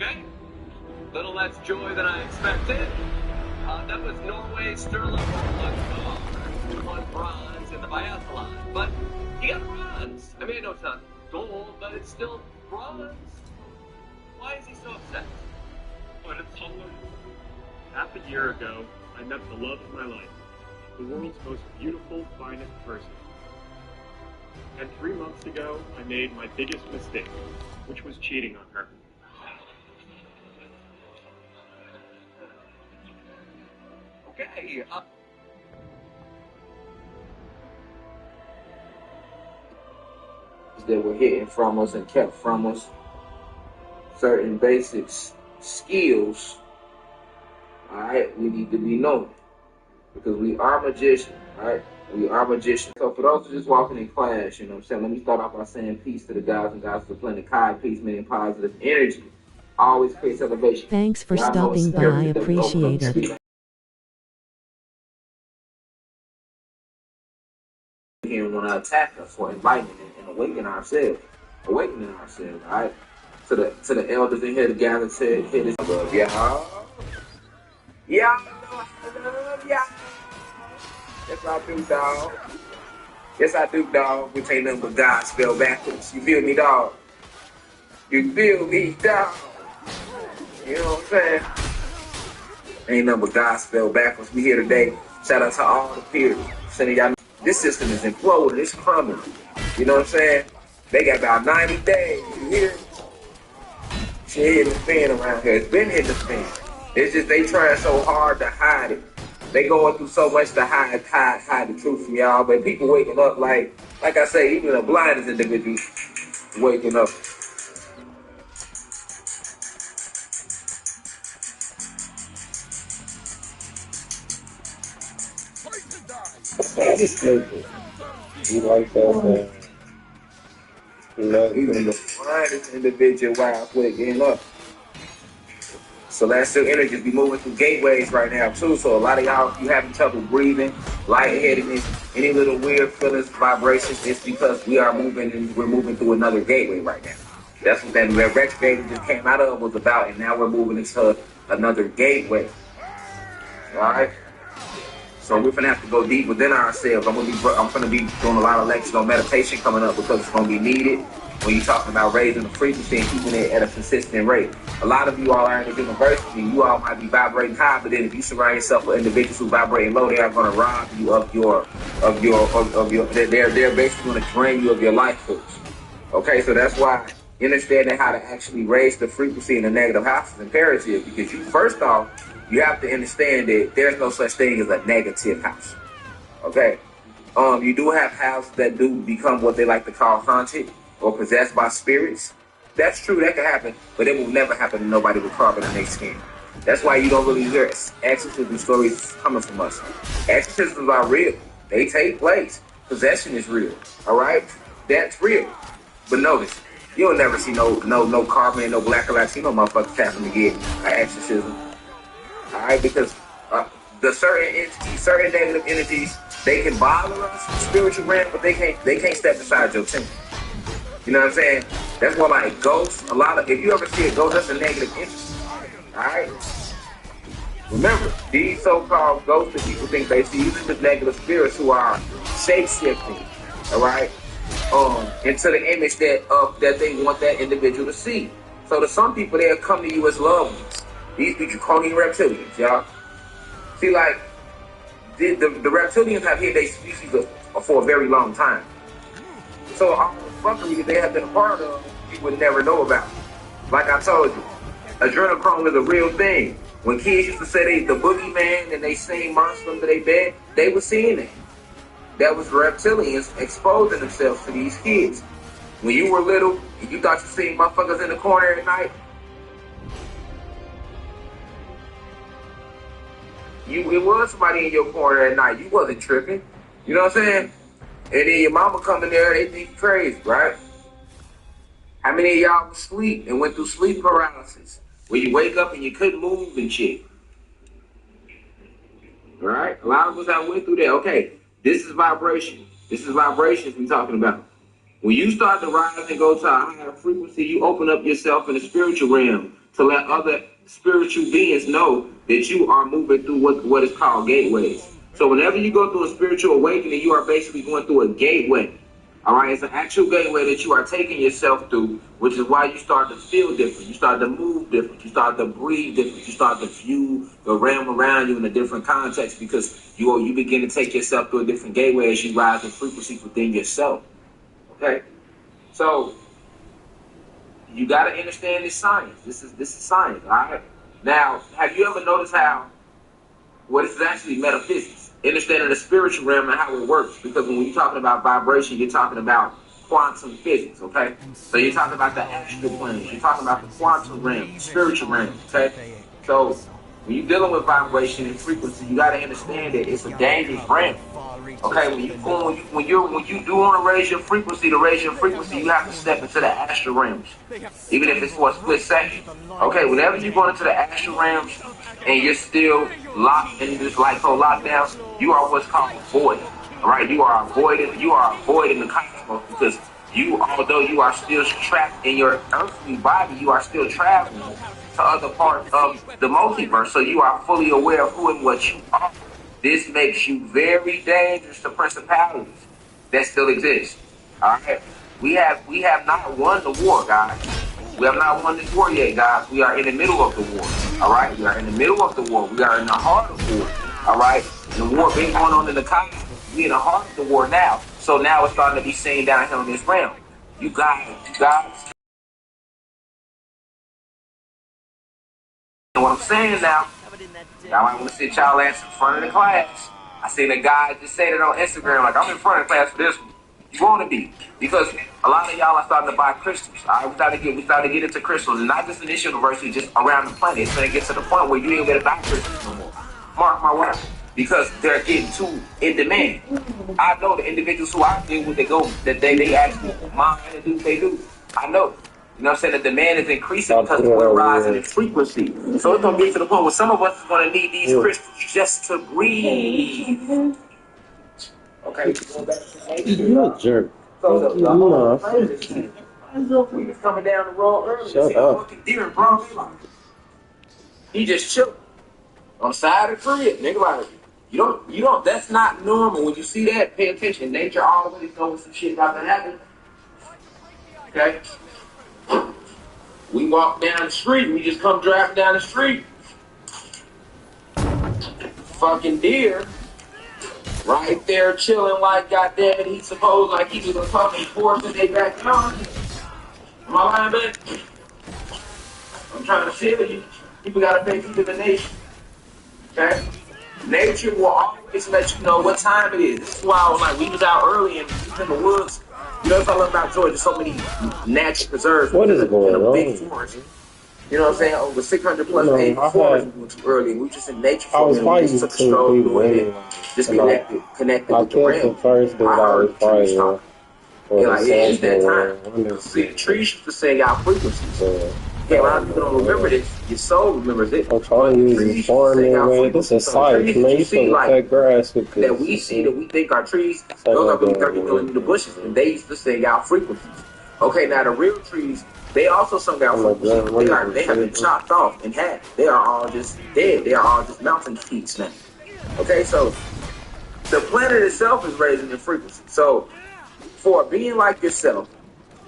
Okay. Little less joy than I expected. That was Norway's Sturla won bronze in the biathlon. But he got bronze. I mean, I know it's not gold, but it's still bronze. Why is he so upset? But it's humbling. Half a year ago, I met the love of my life, the world's most beautiful, finest person. And 3 months ago, I made my biggest mistake, which was cheating on her. Okay, that were hidden from us and kept from us, certain basic skills, all right, we need to be known because we are magicians, all right? We are magicians. So for those who just walking in class, you know what I'm saying, let me start off by saying peace to the guys and guys of the planet Kai, peace meaning positive energy, always creates elevation. Thanks for stopping by, I appreciate it. Here want to attack us for enlightenment and awakening ourselves, all right? To the elders in here, the gathered said, here this love y'all. Y'all know I love y'all. Yes, I do, dog. Yes, I do, dog. Which ain't nothing but God spelled backwards. You feel me, dog? You feel me, dog? You know what I'm saying? Ain't nothing but God spelled backwards. We here today. Shout out to all the peers. Sending y'all. This system is imploding. It's crumbling. You know what I'm saying? They got about 90 days. You hear? Shit hitting the fan around here. It's been hitting the fan. It's just they trying so hard to hide it. They going through so much to hide the truth from y'all. But people waking up like I say, even the blindest individuals waking up. You like that, man? Even the blindest individual waking up. Celestial energies be moving through gateways right now too. So a lot of y'all, if you having trouble breathing, lightheadedness, any little weird feelings, vibrations, it's because we're moving through another gateway right now. That's what that retrograde we just came out of was about, and now we're moving into another gateway. All right. So we're gonna have to go deep within ourselves. I'm gonna be doing a lot of lectures on meditation coming up because it's gonna be needed when you're talking about raising the frequency and keeping it at a consistent rate. A lot of you all are in the university, you all might be vibrating high, but then if you surround yourself with individuals who vibrating low, they are gonna rob you of your they're basically gonna drain you of your life force. Okay, so that's why understanding how to actually raise the frequency in the negative house is imperative, because you first off, you have to understand that there's no such thing as a negative house. Okay? You do have houses that do become what they like to call haunted or possessed by spirits. That's true, that can happen, but it will never happen to nobody with carbon in their skin. That's why you don't really hear exorcism stories coming from us. Exorcisms are real. They take place. Possession is real. Alright? That's real. But notice, you'll never see no carbon, no black or Latino motherfuckers tapping to get an exorcism. Alright, because the certain negative energies, they can bother us in the spiritual realm, but they can't step inside your tent. You know what I'm saying? That's why, like, ghosts, if you ever see a ghost, that's a negative energy. Alright? Remember, these so-called ghosts that people think they see, these are the negative spirits who are shape-shifting, alright? Into the image that they want that individual to see. So to some people, they'll come to you as loved ones. These be draconian reptilians, y'all. See, like, the reptilians have hid their species for a very long time. So all the fuckery that they have been a part of, you would never know about. Like I told you, adrenochrome is a real thing. When kids used to say the boogeyman and they seen monsters under their bed, they were seeing it. That was reptilians exposing themselves to these kids. When you were little and you thought you seen motherfuckers in the corner at night, it was somebody in your corner at night. You wasn't tripping. You know what I'm saying? And then your mama come in there, they think you crazy, right? How many of y'all was asleep and went through sleep paralysis? Where you wake up and you couldn't move and shit. Right? A lot of us have went through that. Okay, this is vibration. This is vibrations we're talking about. When you start to rise and go to a higher frequency, you open up yourself in the spiritual realm to let other spiritual beings know that you are moving through what is called gateways. So whenever you go through a spiritual awakening, you are basically going through a gateway. All right, it's an actual gateway that you are taking yourself through, which is why you start to feel different. You start to move different. You start to breathe different. You start to view the realm around you in a different context because you begin to take yourself through a different gateway as you rise in frequency within yourself. Okay, so you got to understand this science. This is science. All right. Now, have you ever noticed how? Well, this is actually metaphysics. Understanding the spiritual realm and how it works. Because when you're talking about vibration, you're talking about quantum physics, okay? So you're talking about the astral planes. You're talking about the quantum realm, spiritual realm, okay? So when you're dealing with vibration and frequency, you got to understand that it's a dangerous realm. Okay, when you do want to raise your frequency, you have to step into the astral realms, even if it's for a split second. Okay, whenever you go into the astral realms and you're still locked in this light code lockdown, you are what's called void. All right, you are avoiding the cosmos because although you are still trapped in your earthly body, you are still traveling to other parts of the multiverse. So you are fully aware of who and what you are. This makes you very dangerous to principalities that still exist. All right, we have not won the war, guys. We have not won this war yet, guys. We are in the middle of the war. All right, we are in the middle of the war. We are in the heart of the war. All right, and the war been going on in the cosmos. We in the heart of the war now. So now it's starting to be seen down here in this realm. You guys. And what I'm saying now, y'all might want to sit y'all ass in front of the class. I seen a guy just say that on Instagram, like, I'm in front of the class for this one. You want to be. Because a lot of y'all are starting to buy crystals. All right? We started to get into crystals. And not just in this university, just around the planet. It's going to get to the point where you ain't going to buy crystals no more. Mark my words. Because they're getting too in demand. I know the individuals who I deal with, they actually mine and do what they do. I know. You know what I'm saying? The demand is increasing because we're rising in frequency. So it's going to get to the point where some of us is going to need these crystals just to breathe. Okay, You're a jerk. So We was coming down the road earlier. Shut up. Deer in broad daylight. He just chilling on the side of the crib. Nigga, like, you don't, that's not normal. When you see that, pay attention. Nature always knows some shit about to happen. Okay? We walk down the street, we just come driving down the street. Fucking deer, right there chilling like goddamn it, he supposed like he was a fucking force in their backyard. Am I lying, man? I'm trying to tell you, people gotta pay heed to the nation. Okay? Nature will always let you know what time it is. This is why like we was out early in the woods. You know, if I love about Georgia, so many natural preserves. What is going on? Big forest. You know what I'm saying? Over 600 plus acre forest we went to early. We were just in nature. I was fighting just took a stroll through it. Just connected with the realm. First, but I was fighting. Like, yeah, it's that time. See, the trees used to sing out frequencies. Yeah, a lot of people don't remember this. Your soul remembers it. I'm trying to use farming, man. This is science, man. You see, like, cut grass with this. That we see, that we think are trees, those are really 30 millimeter bushes, and they used to sing out frequencies. Okay, now the real trees, they also sung out frequencies. They have been chopped off in half. They are all just dead. They are all just mountain peaks now. Okay, so the planet itself is raising in frequency. So for a being like yourself,